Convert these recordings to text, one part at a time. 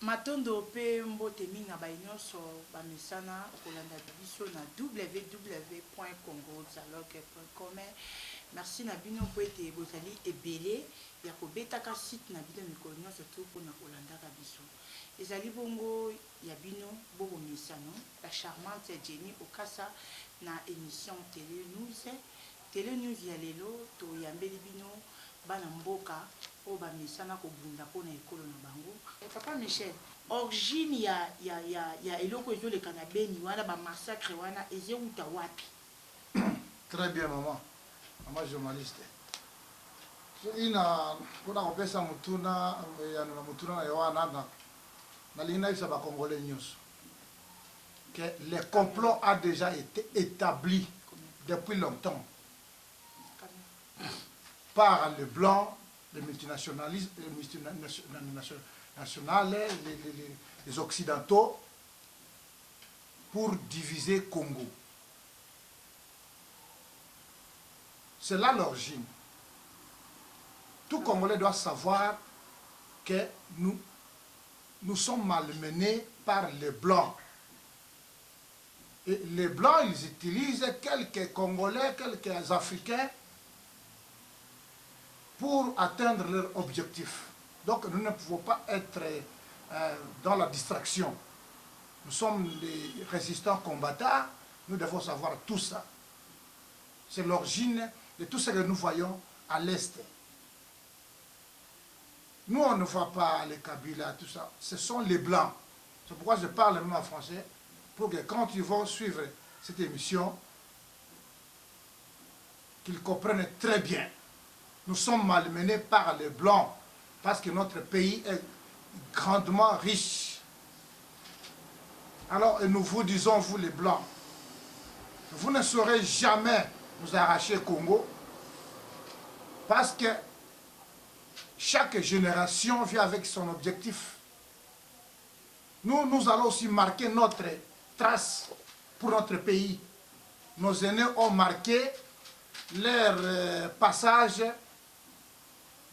Matondo pe mbote minga bainyoso bamisana kolanda biso na www.congodialogue.com. Merci na bino po ete bozali ebele ya kobetaka site na bino mikolo nyonso tu mpona kolandaka biso. Ezali bongo ya bino bobomisano la charmante Jenny Okasa na émission Télé News. Télé News ya lelo toyambeli bino bana mboka o bamisana kobunda mpona ekolo na bango. Papa Michel, origine ya eloko ezoleka na Beni wana ba massacre wana ezeuta wapi? Très bien maman. Maman journaliste. Ina kuna kopesa mutuna ya na mutuna na yoana na lina isa ba congolais nyos. Que le complot a déjà été établi depuis longtemps par les blancs, les multinationalistes, les multinationales, les occidentaux pour diviser Congo. C'est là l'origine. Tout Congolais doit savoir que nous sommes malmenés par les Blancs. Et les Blancs, ils utilisent quelques Congolais, quelques Africains pour atteindre leur objectif. Donc nous ne pouvons pas être dans la distraction. Nous sommes des résistants combattants, nous devons savoir tout ça. C'est l'origine de tout ce que nous voyons à l'Est. Nous, on ne voit pas les Kabila, tout ça. Ce sont les Blancs. C'est pourquoi je parle même en français, pour que quand ils vont suivre cette émission, qu'ils comprennent très bien. Nous sommes malmenés par les Blancs, parce que notre pays est grandement riche. Alors, nous vous disons, vous les Blancs, vous ne saurez jamais nous arracher Congo, parce que chaque génération vient avec son objectif. Nous allons aussi marquer notre trace pour notre pays. Nos aînés ont marqué leur passage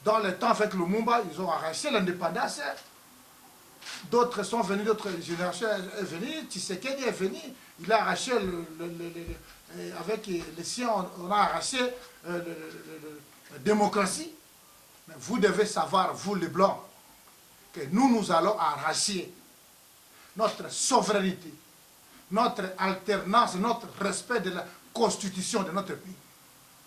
dans le temps avec Lumumba. Ils ont arraché l'indépendance. D'autres sont venus, d'autres générations sont venues. Tshisekedi est venu, il a arraché avec les siens, on a arraché la démocratie. Mais vous devez savoir, vous les Blancs, que nous allons arracher notre souveraineté, notre alternance, notre respect de la constitution de notre pays,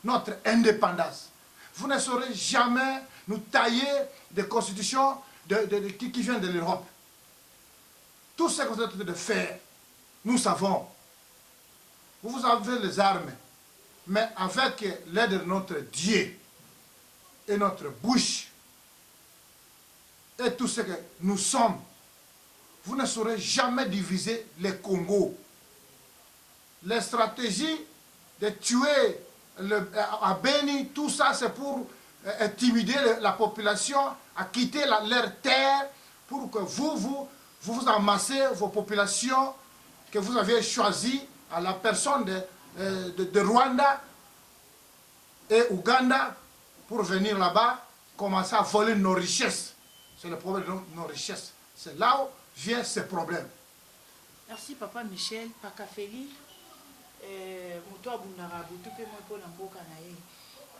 notre indépendance. Vous ne saurez jamais nous tailler des constitutions qui viennent de l'Europe. Tout ce que vous êtes en train de faire, nous savons. Vous avez les armes, mais avec l'aide de notre Dieu et notre bouche et tout ce que nous sommes, vous ne saurez jamais diviser les Congos. Les stratégies de tuer à Beni, tout ça c'est pour intimider la population à quitter leur terre pour que vous amassez vos populations que vous avez choisies à la personne de Rwanda et Ouganda pour venir là-bas, commencer à voler nos richesses. C'est le problème de nos richesses. C'est là où vient ce problème. Merci Papa Michel, Pakafeli. Muto abundara butu pe mo pona mboka na ye.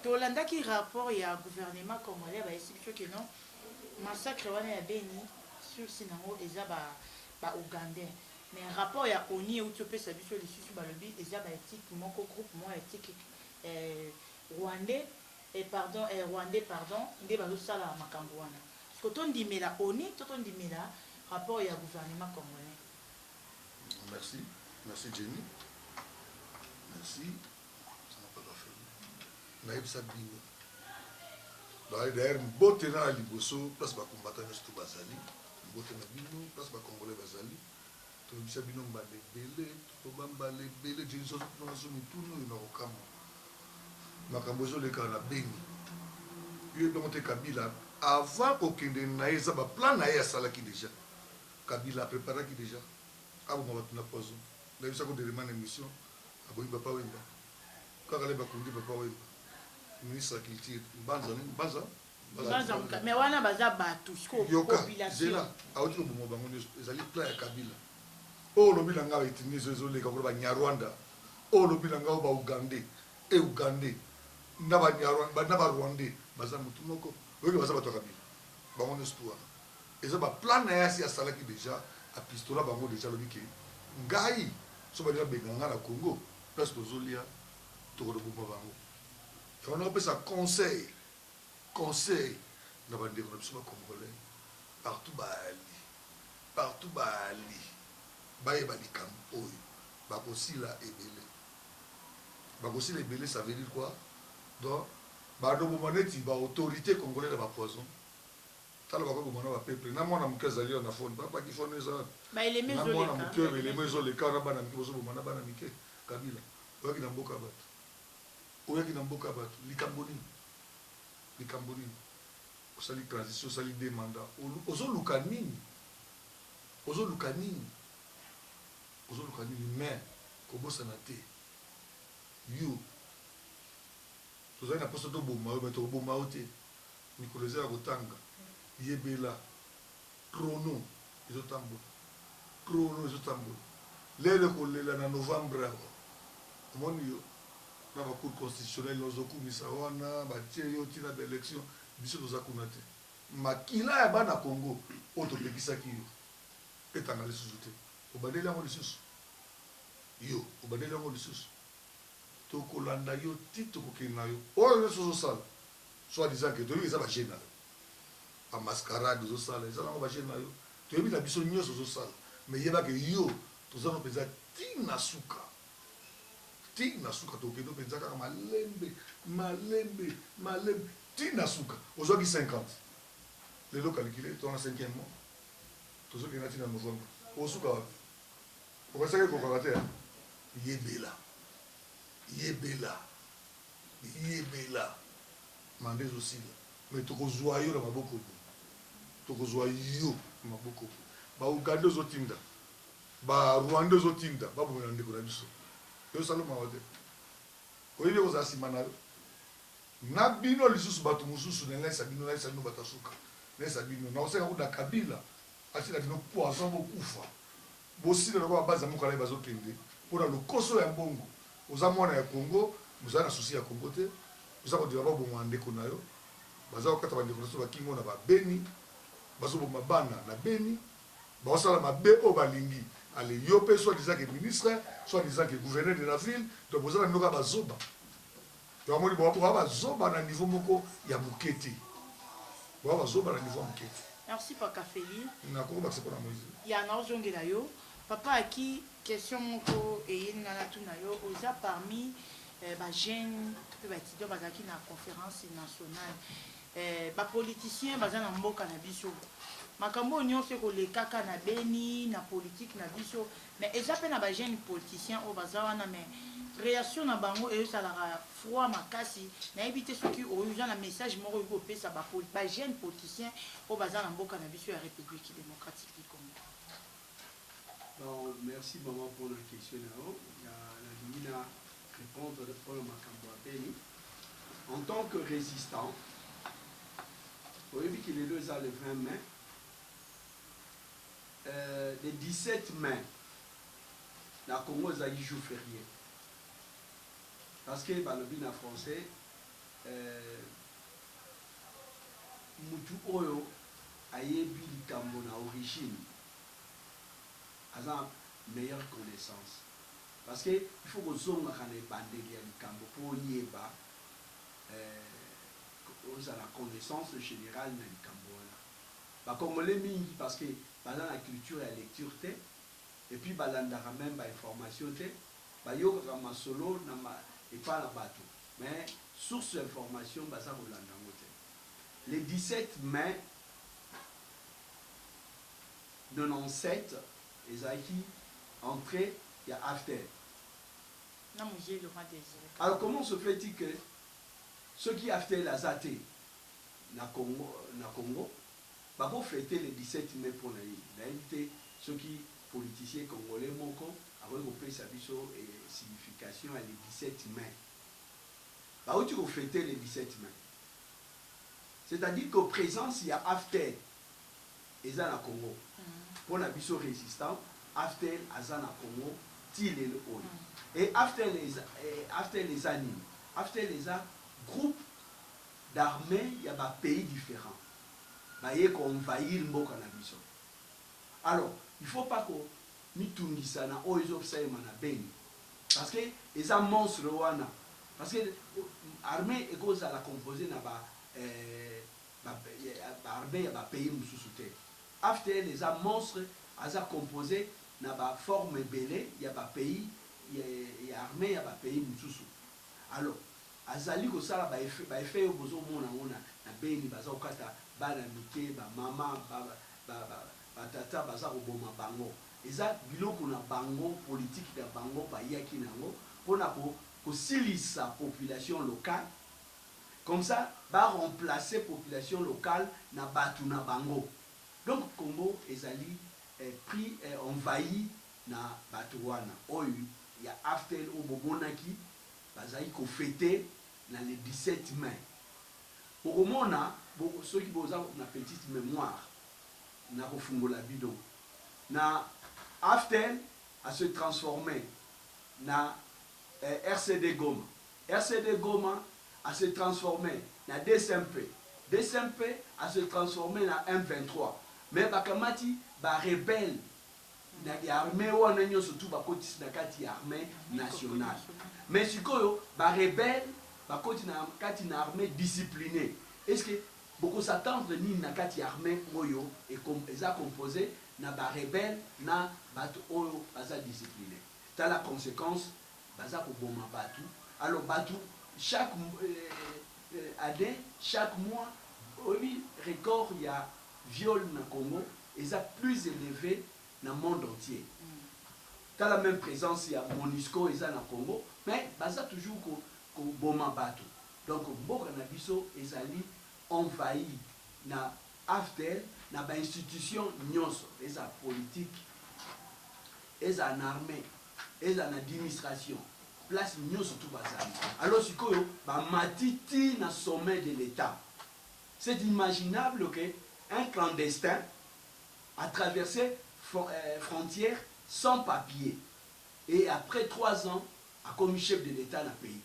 Tolanda ki rapport ya gouvernement congolais ba expliquer que non massacre wana ya Beni sur sinango eza ba Ougandais. Mais rapport ya ONU utopé sa biso les susu ba lobi eza ba éthique moko groupe mo éthique rwandais pardon nde ba sala makambo wana. Parce que tondimela ONU tondimela rapport ya gouvernement congolais. Merci Jenny. Merci. Ça n'a pas fait. Naïb Sabine. D'ailleurs, mbote na liboso place ba combattant surtout bazali. Mbote na bino place ba congolais bazali. To bisabino mbale belé, to bambale belé jinso to na somi tunu na okamo. Makambo zo le kana Beni. Yo donc Kabila avant okende na eza ba plan na ya sala ki déjà. Kabila préparé qui déjà. Abo mwa tuna pozo. La bisa ko demande émission. Abo iba pa wemba. Kaka le ba kundi ba pa wemba. Ministre de la culture Banza mais wana baza bato population auti kobomo bango nyonso ezali plan ya kabila oyo olobi na ngai baetiniso ezoleka kolo banyarwanda oyo olobi na ngai baugande eugande na barwandais baza motu moko oyoki baza bato ya kabila bango nyonso tu wana eza baplan na ye asi asalaki déjà apistola bango déjà alobi ke ngai so balinga benga ngai na congo place tozolia tokoloboma bango yango nakopesa conseil na bandeko na biso bacongolais partout baali bayeba likambo oyo bakosila ebele ça veut dire quoi donc badoboma neti baautorité congolais na bapoison tala bakoboma na bapeuple na mwana moke azali na fone bapaki fone eza na mwana moke oyo elemo ezoleka na bana mike bozoboma na bana mike kabila oyaki na mboka bato likambo nini osali transition osali deux mandats ozoluka nini mais kobosana te yo tozali na poso toboma yo mais tokoboma yo te mikolo eza ya kotanga yebela chrono ezotambola lelo kolela na novembre awa omoni yo na bacour constitutionnel nozokumisa wana batie yo ntina baélection biso toza kuna te makila ya bana congo oyo topekisaki yo etanga lisusu te obandeli yango lisusu tokolanda yo ti tokokende na yo oyo nyonso ozosala soit disant ke toyebi eza bagene na yo bamascarade ozosala eza nango bagene na yo toyebi na biso nyonso ozosala mais yebake yo toza no mpenza ntina suka tokende mpenza kaka malembe ntina suka ozwaki 50 lelo calcule tona 5e mois tozokenda ntina novembre osuka wapi okosaki kokaka te yebela mande ezosila mais tokozwa yo na maboko baugande ozotinda barwanda ozotinda babomela ndeko na biso yosala mawa te oyebi kozala nsima na yo na bino lisusu bato mosusu nalaisa bino bato asuka naisa bino nakosenga kuda kabila atina bino poison bokufa bosila lokola babaza moko na ye bazokende mpona lokoso ya mbongo oza mwana ya congo ozala na susi ya congo te oza kodira baboma ndeko na yo baza kokata bandeko na biso bakingo na babeni bazoboma bana na beni baosala mabe oyo balingi ale yo mpe soit disant que ministre soit disant que gouverneur de la ville donc bozala ndoko ya bazoba tomoni boa bazoba na niveau moko ya moke te boa bazoba na niveau ya moke te. Merci Papa Feli. Nakoko bakse mpona moïse ya naozongela yo papa aki question moko eyeli ngana tuna yo oza parmi bagene mpe baétudiant bazalaki na conférence nationale bapoliticien baza na mboka na biso makambo oyo nyonso ekolekaka na beni na politike na biso mais eza mpe na bagene politicien oyo baza wana mais réaction na bango ezosalaka froid makasi nayebi te soki oza na message moko oyo kopesa bagene politicien oyo baza na mboka na biso ya république démocratique du Congo. Bon, merci maman pour la question. La répondre pour le Macambo. En tant que résistant, vous avez vu qu'il est le 20 mai, le 17 mai, la Congo a eu jour férié. Parce que le bien français, Moutou Oyo a eu le Cameroun à origine. À la meilleure connaissance. Parce qu'il faut que les hommes pour y la connaissance générale du Cameroun. Comme on l'a mis, parce que la culture et la lecture, et puis la même information, il y a un solo et pas la bateau. Mais source d'information, le 17 mai 97, Ezaki entré, il y a after. Alors comment se fait-il que ceux qui after la Zate, na Congo, bah pour fêter le 17 mai pour l'invité, ceux qui politiciens congolais moko, avec au pays sabiso et signification à le 17 mai. Bah où tu vas fêter le 17 mai? c'est-à-dire que présence il y a Aftel eza na Congo pour la biso résistant Aftel aza na Congo tilelo oyo et Aftel les anime Aftel les a groupe d'armées il y a des pays différents baye ko envahir mboka na biso alors il faut pas que mitungisa na oyo obsema na beni parce que eza monstre wana parce que armée ekoza la composée na ba armée ya ba pays mususu te after les monstres aza composé na ba forme belé ya ba pays ya armée ya ba pays mususu alors azali ko sala ba effet yo bozo mona na beni baza okata bana mike ba mama ba tata baza ko boma bango eza biloko na bango politique na bango ba yaki nango pona ko silisa population locale comme ça va remplacer population locale na batu na bango donc Congo ezali pris envahi na batu wana oyo ya after obomonaki bazali ko fêter na le 17 mai okomona soki boza na petite mémoire na kofungola bidon na after a se transformer na RCD Goma RCD Goma a se transformer na DSMP DSMP a se transformer na M23 mais bakamati ba rebelle na armée wana nyonso tu bakoti na kati ya armée nationale mais sikoyo ba rebelle bakoti na kati na armée disciplinée est-ce que beaucoup s'attendre ni na kati ya armée oyo et comme eza composé na ba rebelle na bato oyo baza discipliné ta la conséquence baza ko boma batu alors batu chaque année chaque mois oui record il y a viol na Congo eza plus élevé dans le monde entier ta la même présence il y a MONUSCO eza na Congo mais baza toujours ko boma batu donc mboka na biso ezali envahi na after na ba institution nyonso eza politique eza na armée eza na administration place nyonso tout bazali alors sikoyo ba matiti na sommet de l'état c'est imaginable que un clandestin a traversé frontières sans papier et après 3 ans a commis chef de l'état dans le pays.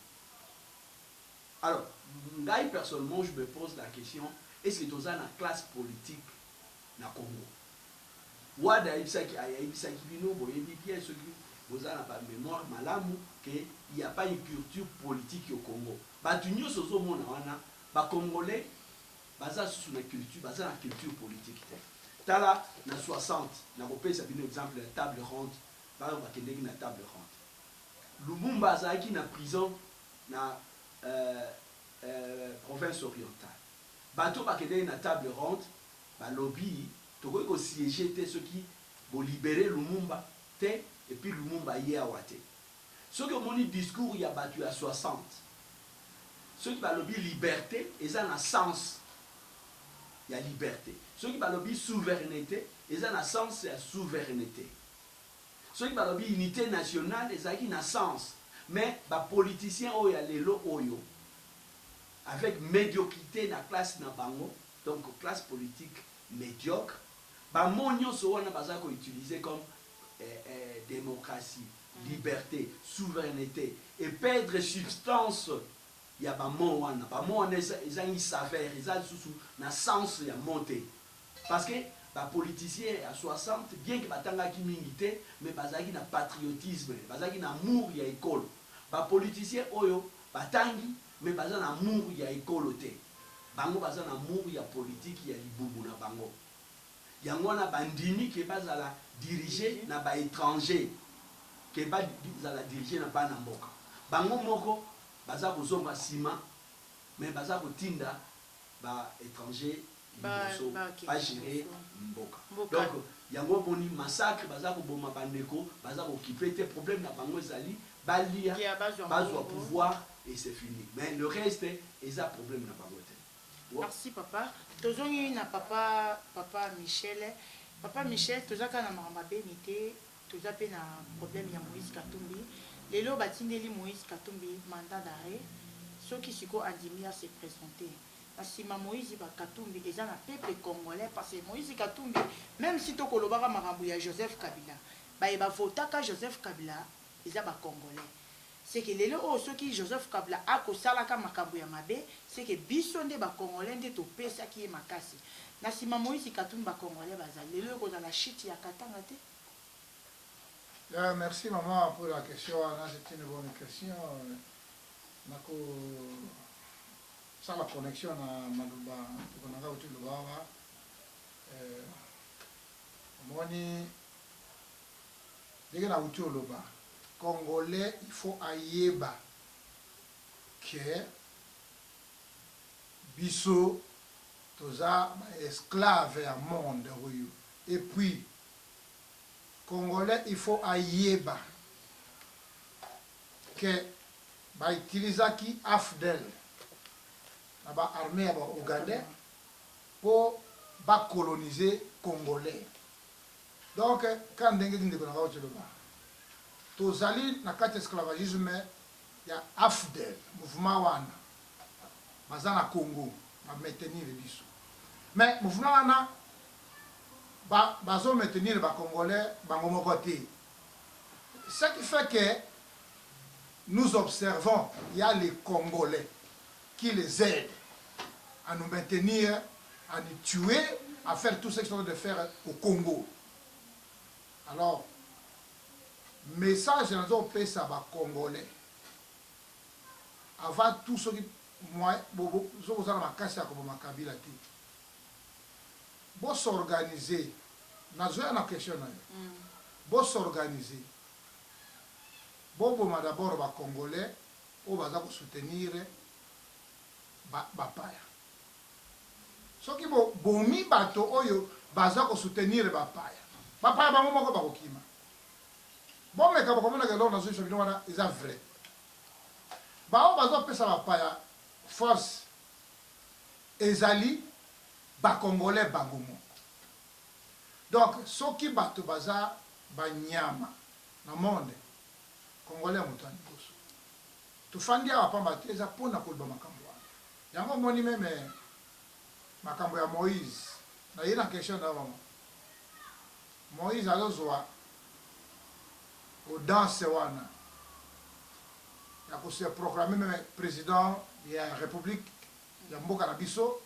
Alors, personnellement, je me pose la question, est-ce que tu as une classe politique dans le Congo? Wada ibisaki bino boye bien ceux qui vous avez pas mémoire malamu que il y a pas une culture politique au Congo. Batu nyoso zo mona wana ba congolais baza sous la culture, baza la culture politique. Tala na 60 na kopesa bino exemple la table ronde, ba bakendeki na table ronde. Lumumba azaki na prison na province orientale. Bato bakendeki na table ronde, ba lobby tokoki ko siéger te ceux qui vont libérer Lumumba te et puis Lumumba yé awate. Ceux qui ont mon discours il y a battu à 60. Ceux qui ont lobby liberté, ils ont un sens. Il y a liberté. Ceux qui ont lobby souveraineté, ils ont un sens et la souveraineté. Ceux qui ont lobby unité nationale, ils ont un sens. Mais les politiciens ont les lots oyo avec médiocrité na classe na bango, donc classe politique médiocre. Ba monyo so wana bazako utiliser comme démocratie, liberté, souveraineté et perdre substance. Il y a ba mo wana ils ont une saveur, ils ont sous na sens ya monter. Parce que ba politicien à 60 bien que batanga ki mingité mais bazaki na patriotisme, bazaki na amour ya école. Ba politicien oyo batangi mais bazana na amour ya école te. Bango bazana na amour ya politique ya libubu na bango. Yango na bandimi ke bazala diriger na ba étranger ke bazala diriger na bana mboka bango moko baza kozonga sima mais baza kotinda ba étranger ba gérer mboka donc yango boni massacre baza koboma bandeko baza occuper tes problèmes na bango ezali balia bazwa pouvoir et c'est fini mais le reste eza problème na bango te. Merci papa. Tozongi na papa Michel. Papa Michel, tozaka na makamabeni te, tozape na problème ya Moïse Katumbi. Lelo batindeli Moïse Katumbi mandat d'arrêt. Soki siko andimi à se présenter. Nasima Moïse Katumbi eza na peuple congolais parce que Moïse Katumbi même si tokolobaka makambo ya Joseph Kabila ba votaka Joseph Kabila eza ba congolais. C'est que lelo o soki Joseph Kabila akosalaka makambo ya mabe c'est que biso nde ba congolais nde topesa ki makasi. Nasima Moïse Katumbi ba congolais bazali lelo ko la chute ya Katanga te. Merci maman pour la question. C'est une bonne question. Ça la connexion na maluba tukonanga uti lubawa moni dès na uti luba congolais il faut ayeba que biso toza esclave à monde et puis congolais il faut ayeba que ba utilisaki AFDEL ba armée ba ougandais pour ba coloniser congolais. Donc quand ndenge ndeko na ba tsholoba tozali na kati esclavagisme ya AFDEL mouvement wana baza na Congo ba maintenir biso mais mouvement wana bazo maintenir ba congolais bango moko te. Ce qui fait que nous observons il y a les congolais qui les aident à nous maintenir, à nous tuer, à faire tout ce qu'ils sont en train de faire au Congo. Alors, message dans un pays, ça va congolais. Avant tout ce qui moi, vous avez ma casse à ma Kabila. Vous s'organiser. Vous avez une question. Vous s'organiser. Vous d'abord les Congolais, vous allez soutenir bapaya. Ce qui est bomi bato oyo baza ko soutenir bapaya. Bapaya bango moko bakokima. Bon mais quand on a que l'on a joué wana eza vrai. Ba o baza pesa bapaya force ezali ba congolais bango moko. Donc ce qui bato baza banyama na monde congolais mutani boso. Tufandi apamba teza pona ko ba makambo. Yango moni meme makambo ya Moïse na yena question na mama Moïse alozwa au danse wana ya ko se proclamer même président de la république ya mboka na biso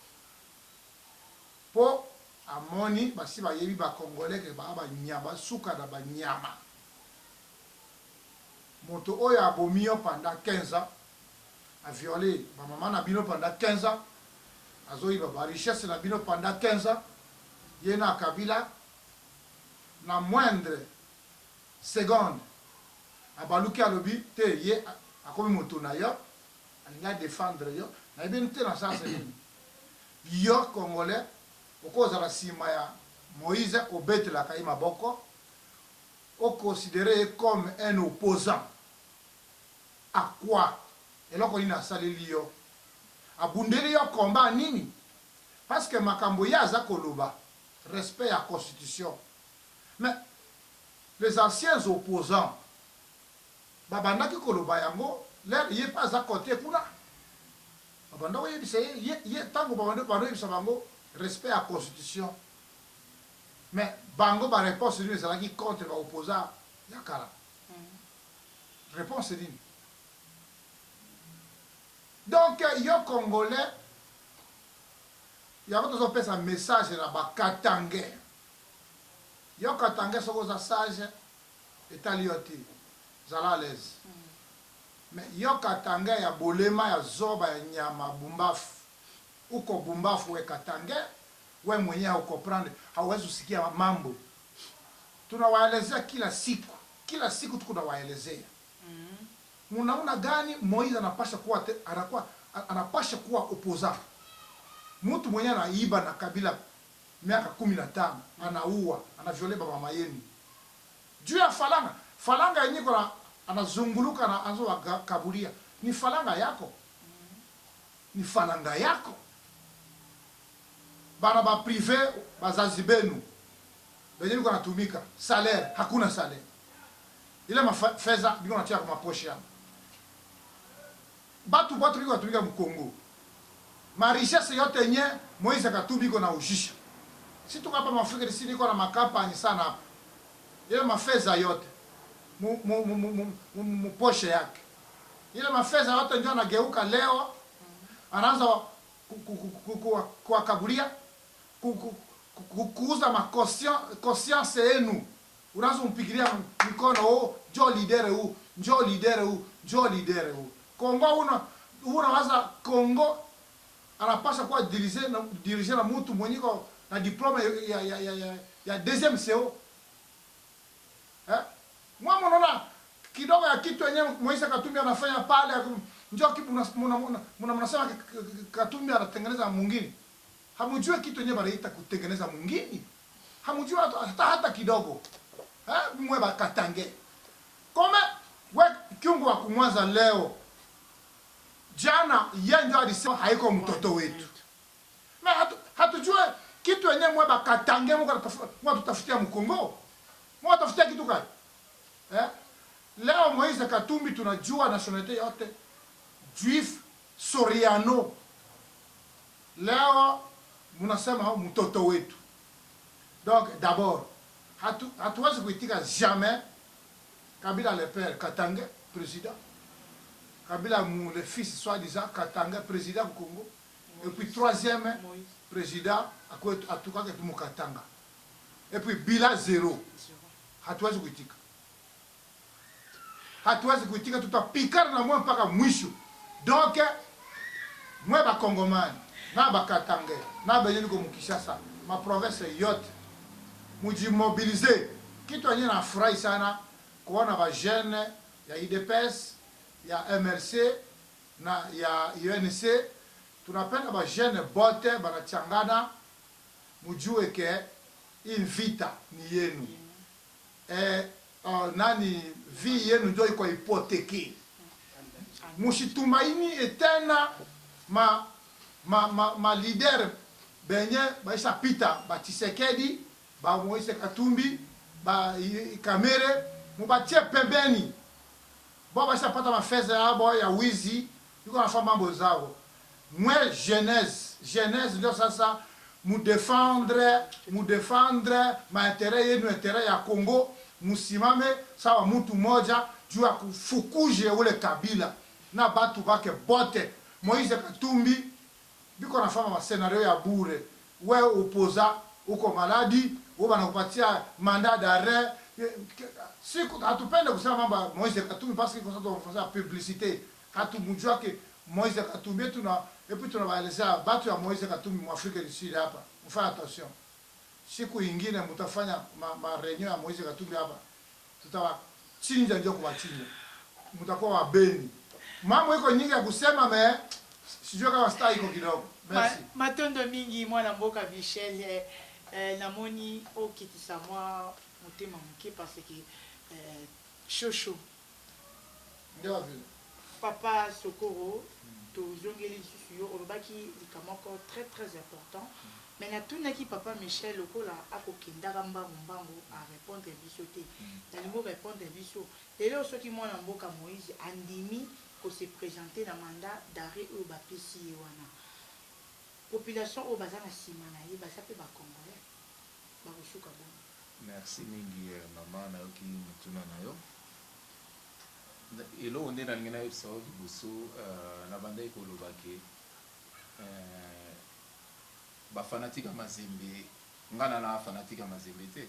po amoni basi ba yebi ba congolais ke ba nyama suka na ba nyama moto oyo abomio pendant 15 ans a violé ma maman na bino pendant 15 ans azoyi ba richesse na bino pendant 15 ans yena Kabila na moindre seconde abaluki alobi te ye akomi moto na yo alinga défendre yo na bien te na ça c'est yo congolais okoza la sima ya Moïse obetela kai maboko o considéré comme un opposant à quoi et là, on a salé l'io. Abundeli yo combat nini? Parce que makambo ya za koloba, respect à la constitution. Mais les anciens opposants, babanda ki koloba yango, l'air yé pas à côté kuna. Babanda yé bise yé tango babanda bando yé bango respect à la constitution. Mais bango ba réponse lui c'est là qui contre ba opposant yakala. Réponse c'est dit. Donc, il y a Congolais, il y a un message là-bas, Katangais. Il y a Katangais, c'est un sage, et Talioti, Zala à l'aise. Mais il y a Katangais, il y a Bolema, il y a Zoba, il y a Bumbaf. Ou ko Bumbaf ou Katangais, ou mwenye ou comprendre, hawezi usikia mambo. Tunawaelezea kila siku tunawaelezea. Munaona gani Moïse anapasha kuwa anapasha kuwa opposant. Mtu mwenye anaiba na Kabila miaka 15 anaua, anaviole baba mayeni. Juu ya falanga yenyewe kwa anazunguluka na anzo kaburia. Ni falanga yako. Ni falanga yako. Bana ba privé bazazi benu. Benyewe kwa natumika, salaire, hakuna salaire. Ile mafeza biko natia kwa maposhe yangu. Batu biko natumika mu Congo. ma richesse yote nye Moïse Katumbi iko na ujisha. Si tuko hapa Afrika du Sud iko na makampani sana hapa. Ile mafeza yote poshe yake. Ile mafeza yote ndio anageuka leo anaanza kuwakabulia kuuza conscience yenu. Unaanza kumpigilia mikono, oh, njoo leader huu, njoo leader huu, njoo leader huu. Kongo unawaza Kongo anapasha kuwa diriger na mtu mwenye na diplome ya deuxième CO. Mwa mnaona kidogo ya kitu yenyewe Moïse Katumbi anafanya pale, njoo mnasema Katumbi anatengeneza mwingine. Hamujue kitu yenyewe banaita kutengeneza mwingine. Hamujue hata kidogo. Mwe bakatange. Kome we kiungo wa kumwanza leo. Jana yeye ndio alisema haiko mtoto wetu. Na hatujue kitu yenyewe mwe bakatange mwa tutafutia mkongo. Mwa tutafutia kitu gani? Leo Moïse Katumbi tunajua nationalité yote juif Soriano. Leo mnasema mtoto wetu. Donc d'abord hatuwezi kuitika jamais Kabila le père Katange président, Kabila le fils soi-disant Katange président du Congo, et puis troisième président à tout cas que Katanga, et puis Bila zéro. Hatuwezi kuitika. Hatuwezi kuitika, tutapikana na mwe mpaka mwisho. Donc mwe ba Kongomani na ba Katange na benye niko Mukishasa ma province yote mujimobilize. Kitu yenye nafurahi sana kuona ba jeune ya IDPS ya MRC na ya UNC, tunapenda ba jeune bote banachangana, mujue ke in vita ni yenu. Nani vi yenu ndio iko hipoteki. Mushitumaini etena ma leader benye baisha pita ba Tshisekedi, ba Moïse Katumbi, ba Kamere, mubatie pembeni. Bo baisha pata mafeza yabo ya wizi, yuko nafanya mambo zao. Mwe jeunesse ndio sasa mu défendre ma intérêt yenu, intérêt ya Congo, musimame sawa mtu moja juu ya kufukuje ule Kabila na batu bake bote. Moïse Katumbi biko nafanya ma scenario ya bure. We upoza uko maladi, wewe banakupatia mandat d'arrêt. Siku hatupende kusema mambo Moïse Katumbi parce que kwa sababu tunafanya publicité. Hatumjua ke Moïse Katumbi et puis tunawaelezea batu ya Moïse Katumbi mu Afrika du Sud hapa. Mfanye attention. Siku ingine mtafanya ma réunion ya Moïse Katumbi hapa. Tutawachinja ndio kuwachinja. Mtakuwa wabeni. Mambo iko nyingi ya kusema sijui kama star iko kidogo. Merci. Matondo mingi mwana mboka Michel namoni okitisa mwa motema muke parce que Chocho. Ndio vile. Papa Sokoro to zongeli suyo olobaki likamoko très important. Mais na tunaki papa Michel lokola akokendaka mbangu a répondre biso te. Nalingo répondre biso. Lelo soki mwana mboka Moïse andimi ko se présenter na mandat d'arrêt au bapesi wana. Population au bazana simana ye basape ba Congolais. Ba kushuka bon. Merci mingi maman na yoki mutuna na yo. Elo onde na ngena episode buso na banda ikolobake ba fanatika Mazembe ngana na fanatika Mazembe te.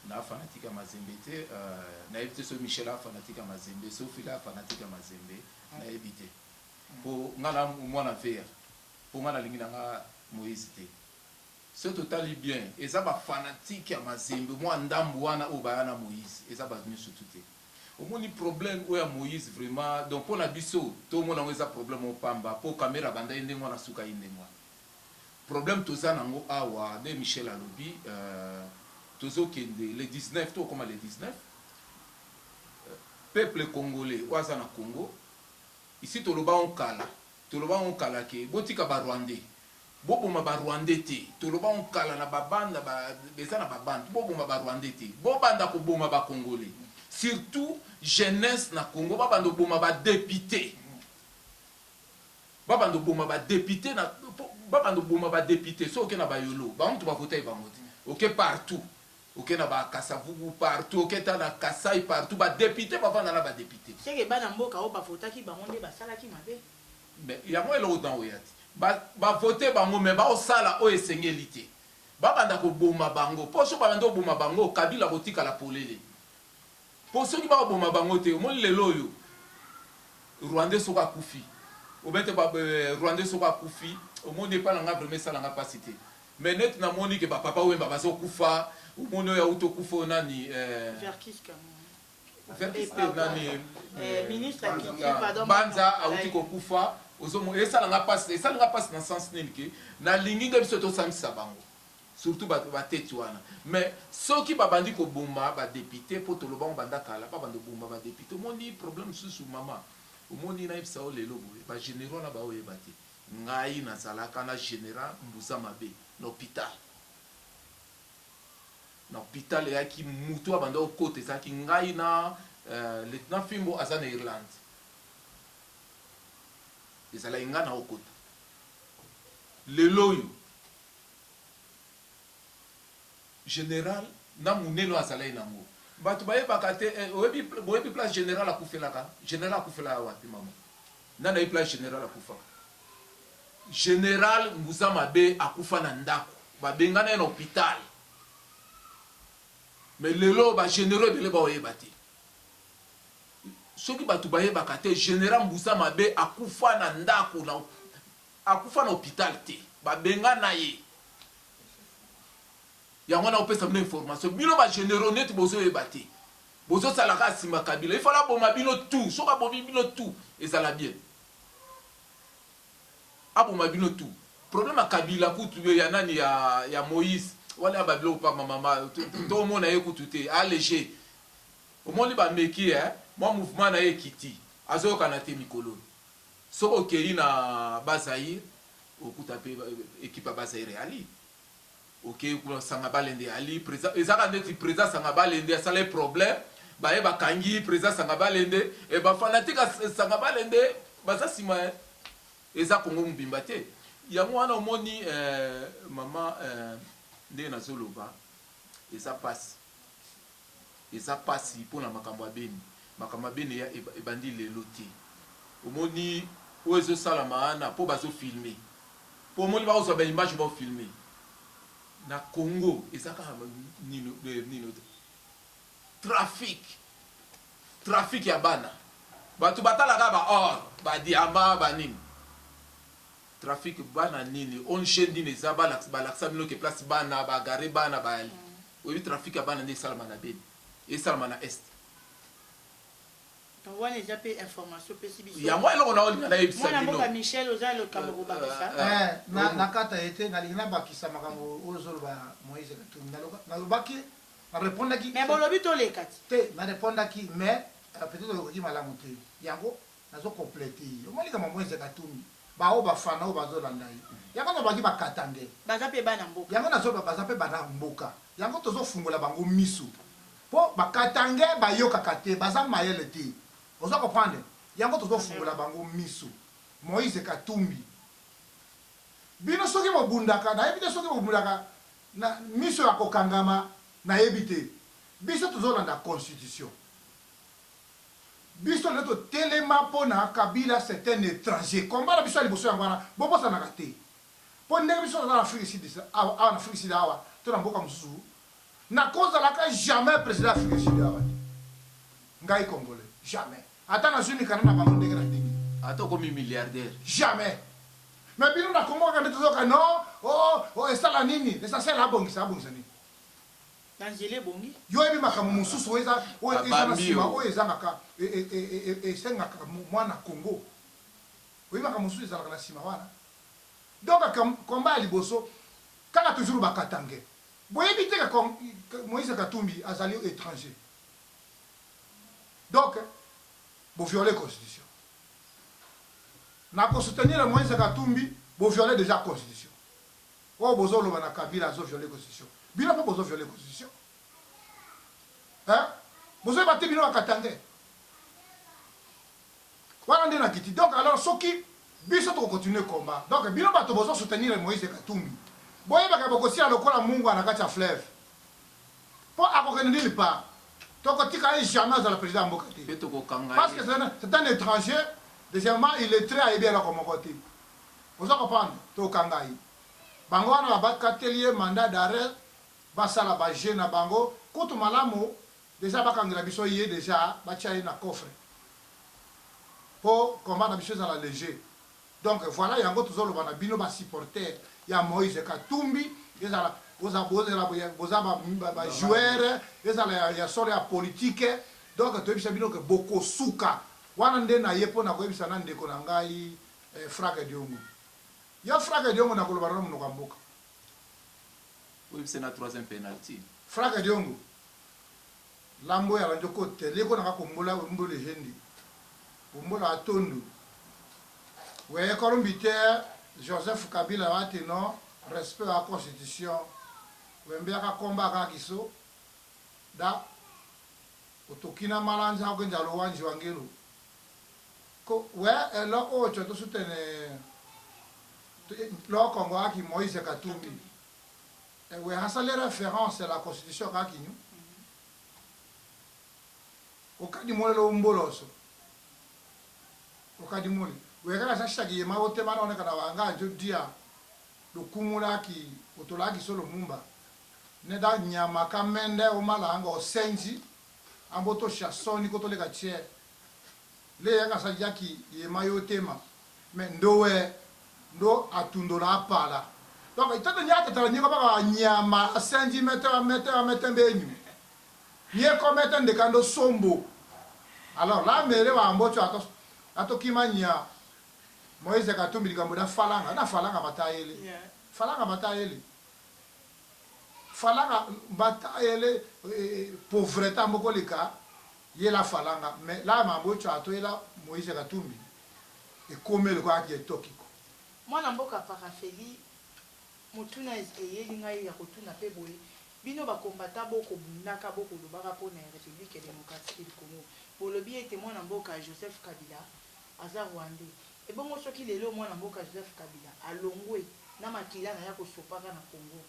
Na fanatika Mazembe te na ebite so Michel fanatika Mazembe Sophie la fanatika Mazembe na ebite. Po ngana mwana faire. Po ngana lingina nga Moïse te. Ce total bien, eza ba fanatique ya Mazembe moi ndambu wana obayana Moïse, eza ba miso tuté. Au moins ni problème oya Moïse vraiment donc pour na biso to mona ngeza problème au pamba po caméra banda ende mwana suka inde moi. Problème toza nango awa de Michel Alobi tozo kende le 19 to comme le 19 peuple congolais waza na Congo ici toloba on kala ke botika ba Rwandais boboma ba Rwandais te toloba on kala na babanda ba beza na babanda boboma ba Rwandais te bobanda ko boma ba Congolais surtout jeunesse na Congo babanda boma ba député babando boma ba député na babando boma ba député so okena ba yolo ba mtu ba voter ba moti ok partout ok na ba Kasavubu partout ok ta na Kasai partout ba député ba vana na ba député c'est que bana mboka o ba votaki ba monde ba sala ki mabe mais ya mo elo dans oyati ba voter ba mo mais ba o sala o esengeli babanda ko boma bango poso ba ndo boma bango Kabila botika la polele poso ki ba boma bango te mo lelo yo Rwandais soka kufi obete ba Rwandais soka kufi au monde pas nga vraiment ça nga pas cité mais net na moni que ba papa wemba baso kufa au monde ya auto kufa nani Verkis nani ministre qui pardon banza auti ko kufa ozomo esa nga passe dans sens nini ke na lingi nga biso to samisa bango surtout ba tete wana mais ceux qui babandi ko bomba ba député pour to lo bango banda kala ba bando bomba ba député moni problème sous maman omoni na yebisa o lelo boye ba généraux na ba oyeba te ngai nazalaka na général Mbusa Mabe na hôpital eyaki mutu abanda okota ezalaki ngai na lieutenant Fimbo aza na Irlande ezalaki ngai na okota lelo oyo général na munelo azalaki nango bato bayebaka te boyebi place général akufelaka général akufela wapi mama nana ye place général akufaka général Mbusa Mabe akufa na ndako babengana ye na hôpital mais lelo ba généraux ebele baoyeba te soki bato bayebaka te général Mbusa Mabe akufa na ndako akufa na hôpital te babengana ye yango na opesa bino information bino ba généraux net bozo ebate bozo salaka sima Kabila il fallait boma bino tout soka bomi bino tout ezala bien aboma bino tout problème a Kabila kutu ya nani ya Moïse wala babilo pa mama to mona ye kutu te alléger au moins ba meki moi mouvement na ye kiti azoka na te mikolo so okei na Bazaïr okuta pe équipe Bazaïr ali ok pour sanga balende ali président ezaka ndeti président sanga balende asala problème ba e bakangi président sanga balende e ba fanatique sanga balende baza sima eza kongo mbimba te yango wana omoni mama nde na zoloba eza pasi pona makambo ya beni ya ebandi lelo te omoni ozo sala maana po bazo filmer po omoni ba ozo ba image ba filmer na Congo ezaka nino trafic ya bana bato batalaka ba or ba diamant ba nini trafic bana nini on chaîne dine za balaksa bino ke place bana ba gare bana ba ali oyi trafic ya bana nde salama na beni et salama na est wana eza pe information pesi biso ya moi eloko na olinga na yebisa bino mwana mboka Michel oza le Cameroun bakisa na kata ete ngalingi na bakisa makambo oyo ozoloba Moïse Katumbi nalobaki narépondaki mais bolobi toleka te narépondaki mais peut-être okoki malamu te yango nazokomplete omoni kama Moïse Katumbi bao bafana oyo bazolanda ye yango nabaki bakatange baza pe bana mboka yango nazoba baza pe bana mboka yango tozofungola bango miso po bakatange bayokaka te baza mayele te ozo comprendre yango tozofungola bango miso Moïse Katumbi bino soki bobundaka nayebi te soki bobundaka na miso ya kokangama nayebi te biso tozolanda constitution biso nde totelema mpona Kabila c'est un étranger komba na biso ya liboso yango wana bobosanaka te mpo ndenge biso toza na Afrique Sud awa to na mboka mosusu nakozalaka jamais président Afrique Sud awa te ngai congolais jamais ata nazonikana na bango ndenge na ndenge ata okomi milliardaire jamais mais bino na Congo kaka nde tozoka non esala nini essentiel abongisa nini na nzela ebongi yo yebi makambo mosusu oyo eza na nsima oyo ezangaka esengaka mwana Congo oyebi makambo mosusu ezalaka na nsima wana donc komba ya liboso kaka toujours bakatange boyebi te Moïse Katumbi azali étranger donc boviole constitution na kosoutenir Moïse Katumbi boviole déjà constitution oyo bozoloba na Kabila azoviole constitution bino mpe bozoviole constitution bozoyeba te bino bakatange wana nde na kiti donc alors soki biso to continuer combat donc bino bato bozo soutenir Moïse Katumbi boye baka bokosia lokola mungu anakati ya fleuve po akokende nulle part tokotika jamais à la président Mbokati parce que c'est un étranger deuxièmement il est très aidé là comme côté vous comprenez to kangai bango wana bakatelier mandat d'arrêt basala ba jeune bango kutu malamu déjà bakangela biso yé déjà bachai na coffre pour combattre biso dans la léger donc voilà yango tozolo bana bino ba supporter ya Moïse Katumbi ezala boza ba joueur ezala ya solo ya politique donc toyebisa bino que boko suka wana nde na yepo na koyebisa na ndeko na ngai Fraka Diongo ya Fraka Diongo na koloba na munoko mboka oui c'est na troisième penalty Fraka Diongo lambo ya ranjoko teleko na kombola mbole hendi kombola atondu we kolombite Joseph Kabila wati no respect à la constitution wembeka komba kakiso da utokina malanja ogenja lo wanji wangelu ko we elo ocho to sutene lo Congo aki Moïse Katumbi we hasale référence à la constitution kakinyu okadi molelo umboloso okadi mole we kana sashaki yema wote mana oneka na wanga jodia lukumulaki utolaki solo mumba neda nyama kamende omalanga osenji amboto chasoni kotoleka tie le yanga sajaki yema yotema me ndowe ndo atundola apala donc itata nyata tala nyiko baka nyama asenji mete benyu nyeko mete ndekando sombo alors la mere wa amboto ato kimanya Moïse Katumbi likambo da falanga na falanga batayele falanga batayele falanga batayele pauvreté mboko leka yela falanga mais la mambo chato yela Moïse Katumbi e komele kwa ki etokiko mwana mboka parafeli mutuna eyeli ngai ya kotuna pe boye bino bakombata boko bunaka boko lobaka pona République démocratique du Congo bolobi ete mwana mboka Joseph Kabila aza Rwandais et bon soki lelo mwana mboka Joseph Kabila alongwe na makila na ya kosopaka na Congo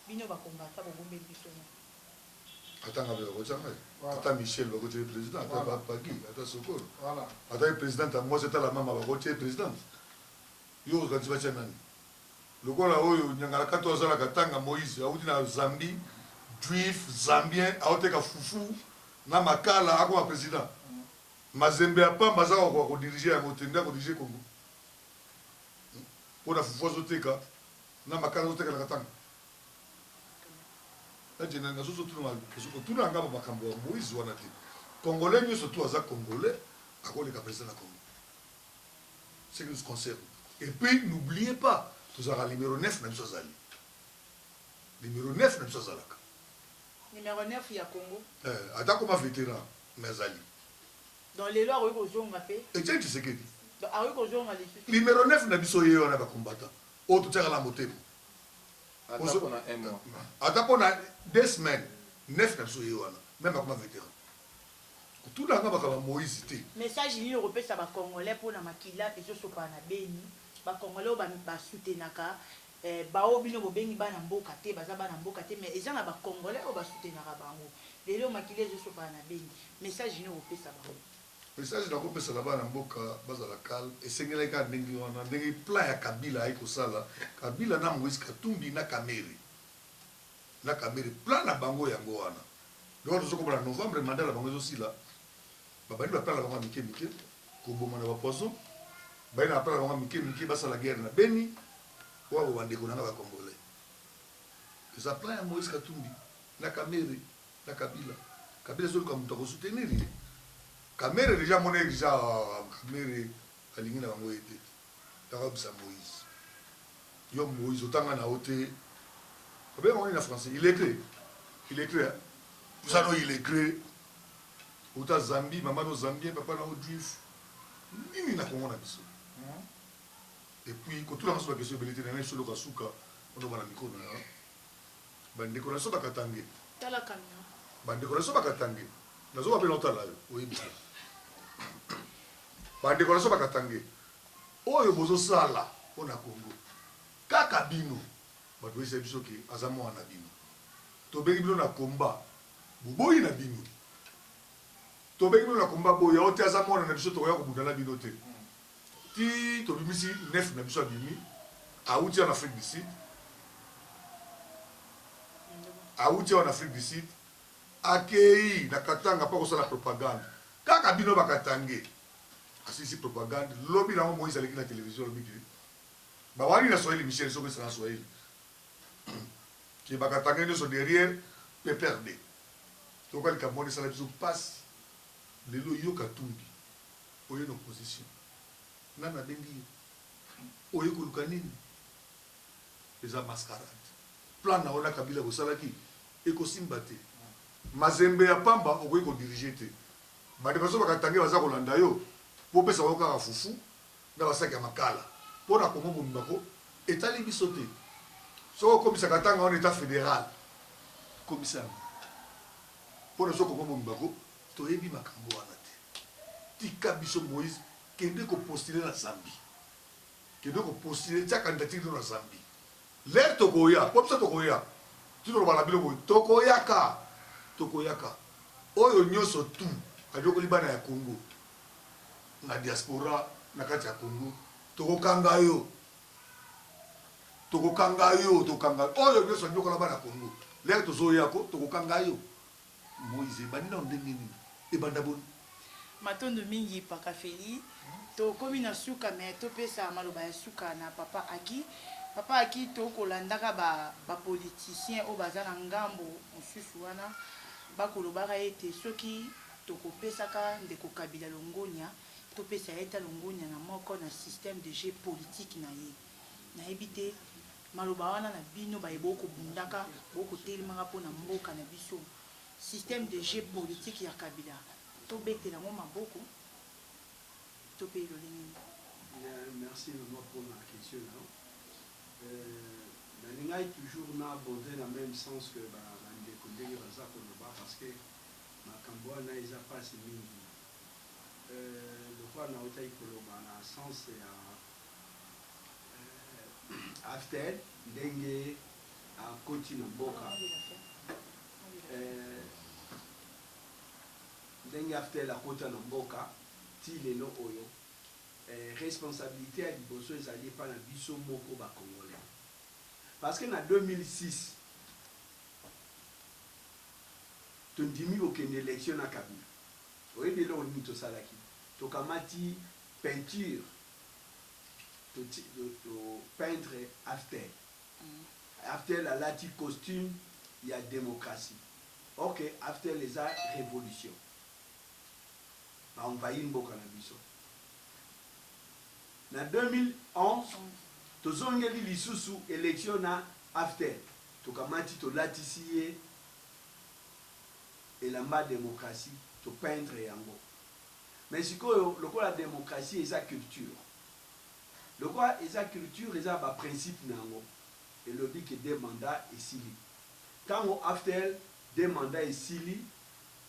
bino bakombata bobombe biso na atanga bela kochanga ata Michel bako tie président ata Pagi ata Sokolo voilà ata président moi c'était la mama bako tie président yo kanti bacha nani lokola oyo nyangala kato azala katanga Moïse auti na Zambie juif zambien aoteka fufu na makala ako président mazembe apa mazaka ko diriger ya motenda ko diriger Congo pour la fufu azoteka na makala azoteka na katanga ati na nazo tuna kesuko tuna ngaba makambo ya Moïse wana te congolais nyoso tu aza congolais akoleka président na Congo c'est ce qui nous concerne et puis n'oubliez pas tous à numéro 9 na biso zali numéro 9 na biso zalaka numéro 9 ya Congo ata comme vétéran mais zali dans les lois ko zonga pe et tiens tu sais que donc a ko zonga les numéro 9 na biso ye wana ba combattant o to teka la motema ata pona 2 semaines 9 na biso ye wana même comme vétéran tout là ngaba ka Moïse te message ni européen ça ba congolais pour na makila et so sopa na beni ba congolais ba soutenaka bao bino bobengi bana mboka te baza bana mboka te mais eza na ba congolais o ba soutenaka bango lelo makila et so sopa na beni message ni européen ça ba message na kopesa na bana mboka bazala calme esengelaka ndenge wana ndenge plan ya Kabila ayekosala Kabila na Moïse Katumbi na Kamere plan na bango yango wana donc tozokomona novembre mandat na bango ezosila babandi baplan na bango ya mike koboma na bapoison bayi na baplan na bango ya mike basala guerre na Beni oyo bandeko nanga bacongolais eza plan ya Moïse Katumbi na Kamere na Kabila ezoluka moto akosoutenir ye Kamere déjà mon déjà Kamere alingi na bango ete takabisa Moïse yo Moïse otanga na ote bien on est en français il écrit hein ça non il écrit ota Zambie maman no Zambien papa na juif nini na Congo na biso et puis quand tout la masse ba question belité na solo kasuka on va na micro na bande ko na so bakatange tala kamera bande ko na so bakatange nazo ba pelota la oui bande ko na so bakatange oyo bozosala mpona Congo kaka bino bato oyesa biso ke aza mwana na bino tobengi bino na komba boboyi na bino tobengi bino na komba boya o te aza mwana na biso tokoya kobunda na bino te ti tobimisi 9 na biso abimi awuti en Afrique du Sud awuti en Afrique du Sud akei na Katanga mpo kosala propagande kaka bino bakatange asisi propagande lobi nango Moïse aleki na télévision lobi ke bawani na Swahili Michel soko esala Swahili ke bakatange nyonso derrière PPRD tokalika moni esala biso mpasi lelo yoka tumbi oye na opposition nana abengi yo oye koluka nini eza mascarade plan na ona Kabila bosalaki ekosimba te mazembe ya pamba okoki kodirige te badepaso bakatange baza kolanda yo po pesa yo kaka fufu na basaki ya makala mpo na Kongo mobimba etali biso te soki okomisaka ntanga wana état fédéral komisa yango mpo na soki Kongo mobimba toyebi makambo wana te tika biso Moïse kende kopostule na Zambie kende kopostule tia candidature na Zambie lere tokoya po biso tokoya titoloba na bino boye tokoyaka oyo nyonso tu aliokoli bana ya Congo na diaspora na kati ya Congo tokokanga yo oyo nyonso aliokola bana ya Congo lere tozoyako tokokanga yo Moïse ebandi na ndenge nini ebanda boni matondo mingi pakafeli tokomi na suka me topesa maloba ya suka na papa aki tokolandaka bapoliticien oyo baza na ngambo mosusu wana bakolobaka ete soki tokopesaka ndeko Kabila Longonia topesa eta Longonia na moko na système de jeu politique na ye nayebi te maloba wana na bino bayeba okobundaka bokotelemaka mpona mboka na biso système de jeu politique ya Kabila tobetela ngo maboko topelo nini. Merci maman pour la question là. Nalingai toujours na abondé dans le même sens que bandeko ndenge baza koloba parce que makambo wana eza pasi mingi lokwa na otai koloba na sens ya after ndenge akoti na mboka ndenge after akota na mboka ti lelo oyo responsabilité ya liboso ezali epa na biso moko bakongolais parce que na 2006 tondimi kokende élection na Kabila oyebi eloko nini tosalaki tokamati peinture peintre after alati costume ya démocratie ok after eza révolution baenvahir mboka na biso na 2011 tozongeli lisusu élection na after tokamati tolatisi ye elamba démocratie topeindre yango mais sikoyo lokola démocratie eza culture lokola eza culture eza baprincipe na yango elobi ke deux mandats esili ntango after deux mandats esili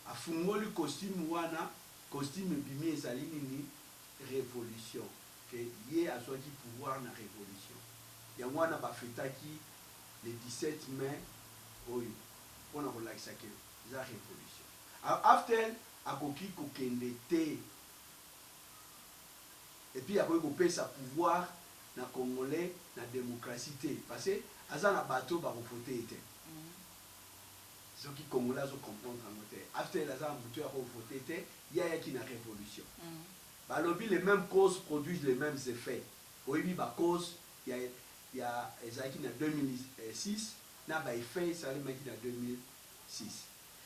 afungoli costume wana costume ebimi ezali nini révolution ke ye azwaki pouvoir na révolution yango wana bafetaki le 17 mai oyo mpona kolakisa ke eza révolution after akoki kokende te epuis akoki kopesa pouvoir na congolais na démocratie te parce que aza na bato bakovote ete soki congolais azocomprendre yango te after aza na moto akovote te ye ayaki na révolution balobi les mêmes causes produisent les mêmes effets oyebi bacause ya ezalaki na 2006 na baeffet esalemaki na 2006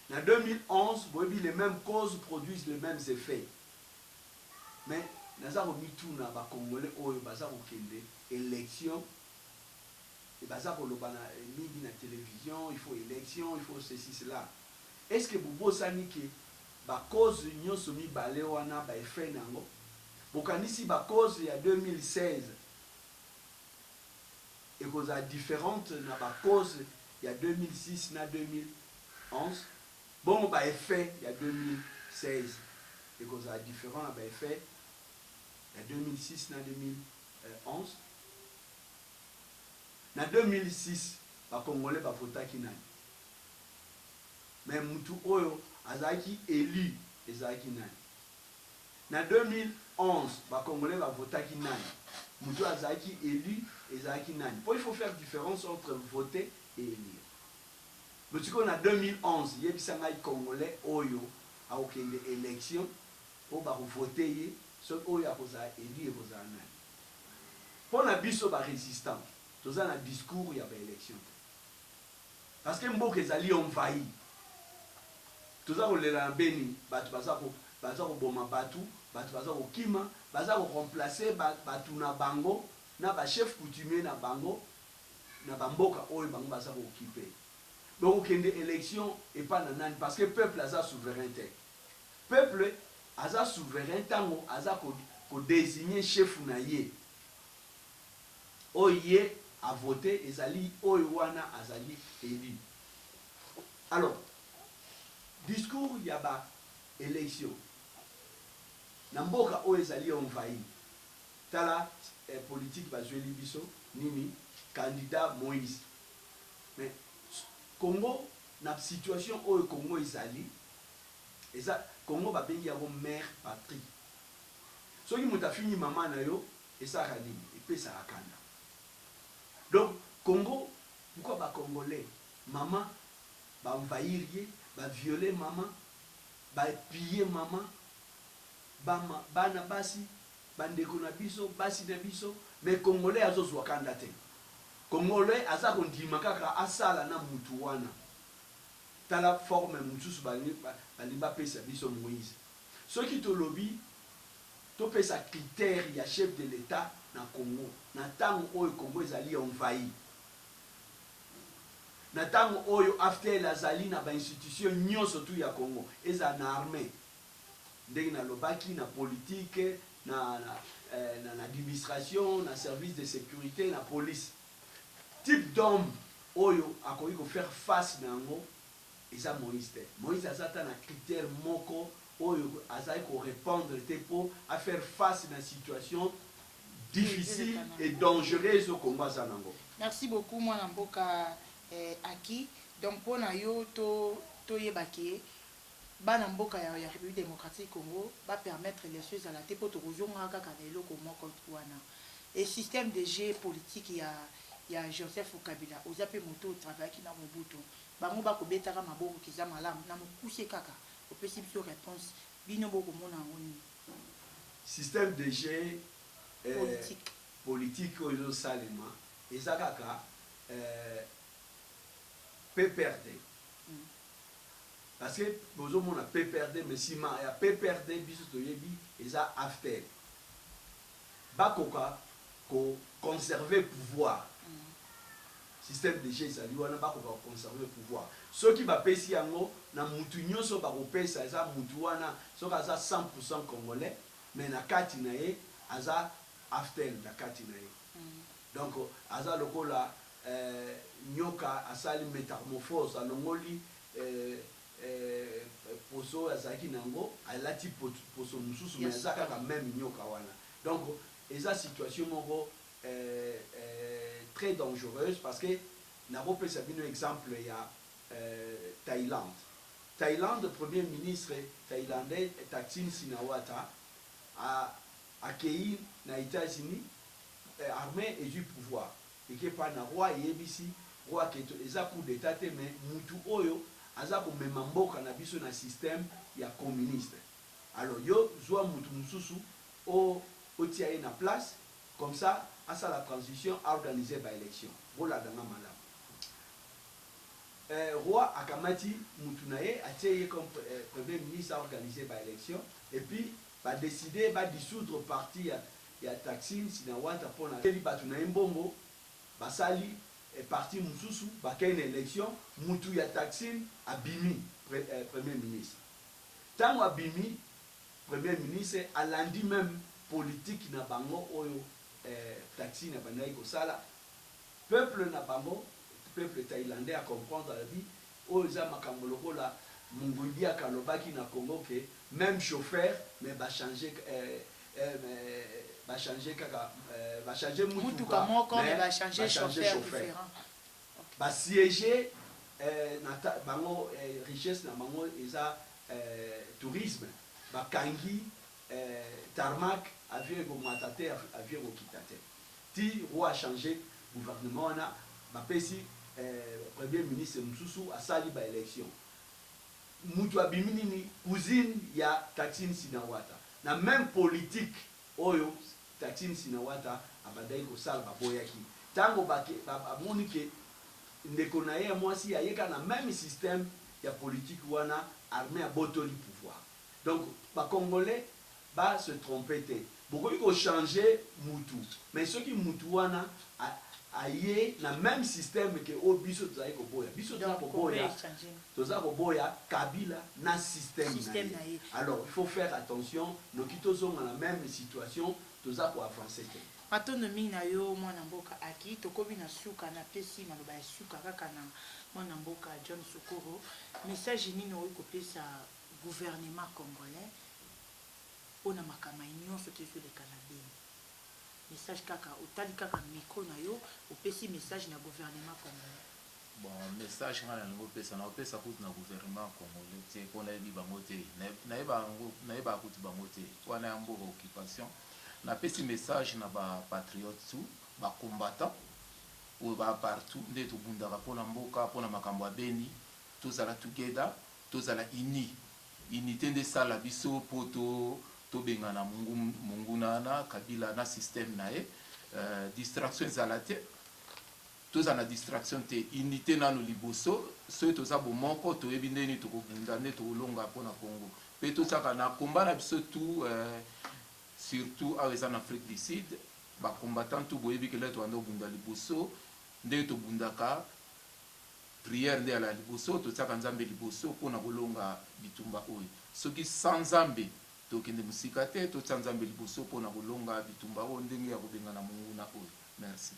na 2011 boyebi les mêmes causes produisent les mêmes effets mais naza komituna bakongolais oyo baza kokende élection baza koloba na mingi na télévision il faut élection il faut ceci cela est ce que bobosani ke bacause nyonso mibale wana baeffet nango bokanisi bacause ya 2016 ekozala différente na bacause ya 2006 na 2011 bongo baeffet ya 2016 ekozala différent na baeffet ya 2006 na 2011 na 2006 bakongolais bavotaki nani mais mutu oyo azalaki élu ezalaki nani na 2011 bakongolais bavotaki nani mutu azalaki élu ezalaki nani po il faut faire différence entre voter et élire lotiko na 2011 yebisa ngai congolais oyo akokende élection po bakovote ye soki oyo akozala élu ekozala nani mpo na biso barésistant toza na discours ya baélection te parce que mboka ezali envahi toza kolela na beni bato baza koboma bato baza kokima baza koremplace bato na bango na bachef coutumier na bango na bamboka oyo bango baza kookipe donc okende élection epa na nani parce que peuple aza souverain te peuple aza souverain ntango aza kodésigne chef na ye oyo ye avote ezali oyo wana azali élu alors discours ya ba élection na mboka oyo ezali envahi tala politique bazweli biso nini candidat Moïse mais Congo na situation oyo Congo ezali eza Congo babengi yango mère patrie soki moto afini mama na yo esaka nini epesaka kanda donc Congo pourquoi ba congolais maman ba envahir ye ba violer maman ba piller maman bana basi bandeko na biso basi na biso mais congolais azozwa kanda te congolais aza kondima kaka asala na mutu wana tala forme mutusu balimba pesa biso Moïse soki tolobi topesa critère ya chef de l'état na Congo na tango oyo Congo ezali envahi na tango oyo after azali na ba institution nyonso tu ya Congo eza na armée ndenge na lobaki na politique na administration na service de sécurité na police type d'homme oyo akoki ko faire face na ngo eza Moïse te Moïse azata na critère moko oyo azali ko répondre te po à faire face na situation difficile et dangereuse au Congo aza nango. Merci beaucoup mwana mboka Aki donc pona yo to yebaki bana mboka ya République démocratique Congo va permettre les choses à la te po to kozonga kaka na eloko moko wana et système de jeu politique ya Joseph Kabila ozape moto travail qui na Mobutu bango ba ko betaka maboko kiza malamu na mokuse kaka opesi biso réponse bino boko mona ngoni système de jeu politique oyo salema ezakaka PPRD parce que bozo mona PPRD mais sima ya PPRD biso toyebi eza after bakoka ko conserver pouvoir système de jeu ezali wana bakoka conserver pouvoir soki bapesi yango na mutu nyonso bakopesa eza mutu wana soki aza 100% congolais mais na kati na ye aza after na kati na ye donc aza lokola nyoka asali métamorphose alongoli poso azalaki nango alati poso mosusu mais aza kaka même nyoka wana donc eza situation moko très dangereuse parce que nakopesa bino exemple ya Thaïlande premier ministre thaïlandais Thaksin Shinawatra a accueilli na États-Unis armée et du pouvoir et que par na roi yebisi roi keto eza coup d'état te mais mutu oyo aza ko mema mboka na biso na système ya communiste alors yo zwa mutu mususu o tia na place comme ça à ça la transition à organiser ba élection voilà dans malamu roi akamati mutu na ye atie comme premier ministre à organiser ba élection et puis ba décider ba dissoudre parti ya Thaksin Shinawatra pona eli batu na mbongo basali parti mususu bakene élection mutu ya Thaksin abimi premier ministre tango abimi premier ministre alandi même politique na bango oyo Thaksin na bandai ko sala peuple na bango peuple thaïlandais à comprendre la vie oyo za makambo lokola Mungundi akalobaki na Congo que même chauffeur mais ba changer va changer kaka va changer mutuka moko mais va changer chauffeur différent va siéger na bango richesse na bango eza tourisme bakangi tarmac avion ekomata te avion ekokita te ti roi a changé gouvernement wana bapesi premier ministre mosusu asali baélection mutu abimi nini cousine ya Thaksin Shinawatra na même politique oyo Thaksin Shinawatra abandaki kosala baboyaki ntango bamoni ke ndeko na ye ya mwasi ayeka na même système ya politique wana armée abotoli pouvoir donc bacongolais ba se tromper te bokoki kochanger mutu mais soki mutu wana aye na même système que o biso tozali koboya biso toza koboya Kabila na système na ye alors il faut faire attention noki tozonga na même situation toza ko avancer te matondo mingi na yo mwana mboka aki tokobi na suka na pesi maloba ya suka kaka na mwana mboka John Sokoro message nini oyo kopesa gouvernement congolais pona makama nyonso tezoleka na beni message kaka otali kaka micro na yo opesi message na gouvernement congolais bon message ngana ngo pesa na opesa kutu na gouvernement congolais te pona yebi bango te nayeba kutu bango te wana ya mboka occupation na pesi message na ba patriote tout ba combattant ou ba partout nde tobundaka pona mboka pona makambo ya beni tozala together tozala unité nde sala biso poto tobengana mungunana Kabila na système na ye distraction ezala te tozala na distraction te unité nano liboso soki toza bomoko toyebi ndeni tokobunda nde tokolonga mpona Congo mpe tozaka na komba na biso tout surtout awa eza na Afrique du Sud bacombattant tout boyebi kele toanda obunda liboso ndenge tobundaka prière nde ala liboso totiaka nzambe liboso mpona kolonga bitumba oyo soki sans nzambe tokende musika te totia nzambe liboso mpona kolonga bitumba oyo ndenge ya kobengana monguna oyo merci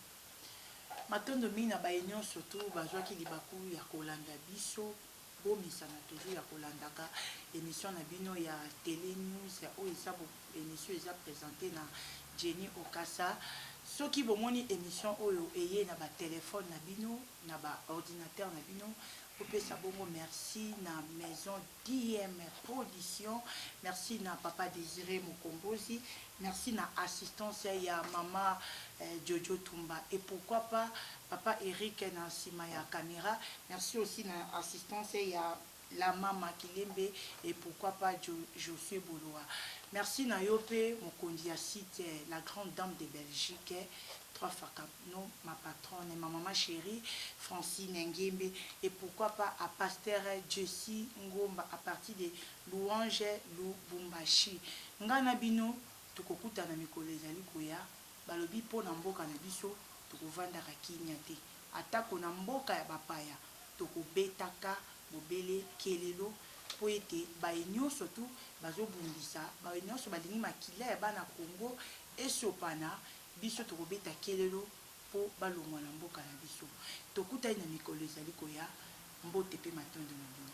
matondo mingi na baye nyonso to bazwaki libaku ya kolanda biso bomisana toujours ya kolandaka émission na bino ya télé news oyo eza émission eza présenté na Jenny Okasa soki bomoni émission oyo eye na batelefone na bino na baordinateur na bino opesa bongo merci na maison DM production merci na papa Désiré Mukombozi merci na assistance ya mama Jojo Tumba et pourquoi pas papa Eric na sima ya caméra merci aussi na assistance ya la mama Kilembe et pourquoi pas Josué Boloa merci na yope mokondi ya site la grande dame de Belgique Fakano, ma patronne et ma maman chérie Francine Ngembe et pourquoi pas à pasteur Jessie Ngomba à partir de Louange Lubumbashi ngana bino tukokuta na mikolo ezali koya balobi po na mboka na biso tukovandaka kinya te atako na mboka ya bapaya tokobetaka bobele kelelo po ete baye nyonso tu bazobundisa baye nyonso balingi makila ya bana Congo esopana biso tokobeta kelelo po balongwa na mboka na biso tokutani na mikolo ezali koya mbote pe matondo na bino